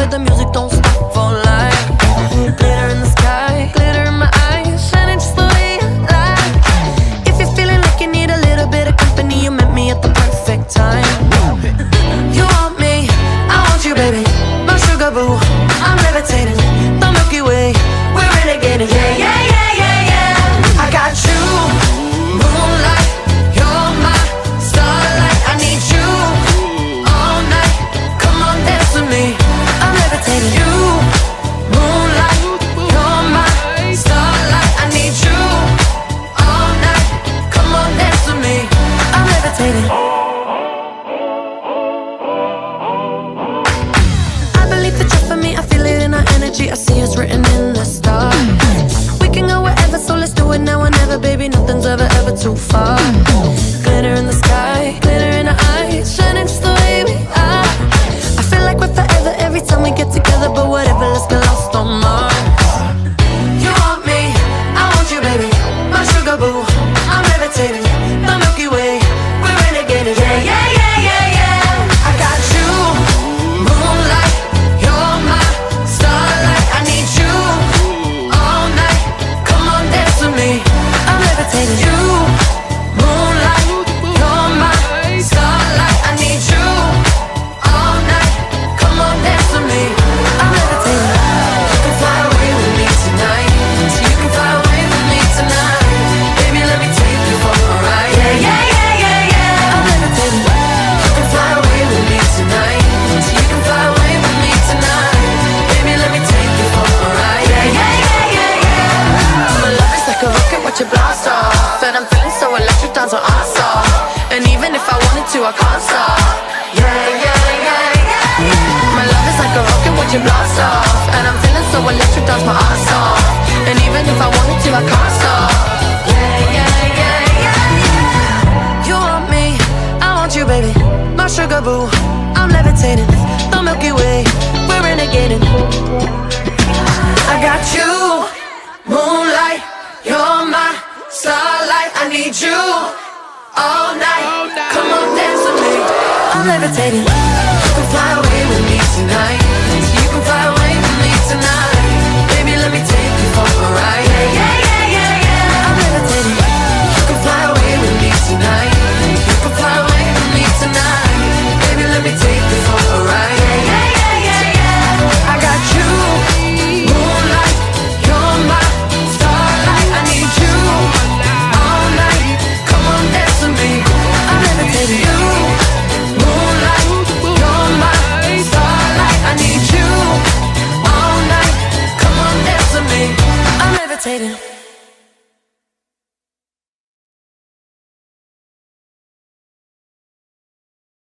with the music, don't stop for life. Glitter in the sky, glitter in my eyes, shining just the way you like. If you're feeling like you need a little bit of company, you met me at the perfect time. You want me, I want you, baby, my sugar boo. I'm levitating, the Milky Way, we're renegading. Yeah, yeah, yeah, yeah, yeah. I got you, moonlight, you're my starlight. I need you all night, come on dance with me. I'm levitating. You, moonlight, you're my starlight. I need you all night, come on dance with me. I'm levitating. I believe that you're for me, I feel it in our energy, I see it's written in the stars. We can go wherever, so let's do it now or never, baby, nothing's ever, ever too far. Glitter in the sky, glitter in our eyes, shining just the way we are. I feel like we're forever every time we get together, but whatever, let's get lost on Mars. You want me, I want you, baby, my sugar boo. I'm levitating, the Milky Way, we're renegading. Yeah, yeah, yeah, yeah, yeah. I got you, moonlight, you're my starlight. I need you all night, come on dance with me. I'm levitating. You, moonlight, you're my starlight. I need you all night, come on dance with me. I'm levitating. You can fly away with me tonight, so you can fly away with me tonight. Baby, let me take you for a ride. Yeah, yeah, yeah, yeah, yeah. I'm levitating. You can fly away with me tonight, so you can fly away with me tonight. Baby, let me take you for a ride. Yeah, yeah, yeah, yeah, yeah. My love is like a rocket, watch it blast off, and I'm feeling so electric, dance on off. And even if I wanted to, I can't stop. Yeah, yeah, yeah, yeah. My love is like a rocket, watch it blast off, and I'm feeling so electric, dance my ass off. And even if I wanted to, I can't stop. Yeah, yeah, yeah, yeah. You want me, I want you, baby, my sugar boo. I'm levitating, the Milky Way, we're renegading. I got you, moonlight, you're my starlight. I need you all night, come on dance with me. I'm levitating. You can fly away with me tonight, so you can fly away with me tonight. Baby, let me take you for a ride. Yeah, yeah, yeah, yeah, yeah. I'm levitating. You can fly away with me tonight, you can fly away with me tonight. Baby, let me take you for a ride. Yeah, yeah, yeah, yeah, yeah. I got you, moonlight, you're my starlight. I need you all night, come on dance with me. I'm levitating. You, moonlight, you're my starlight. I need you all night, come on dance with me. I'm levitating.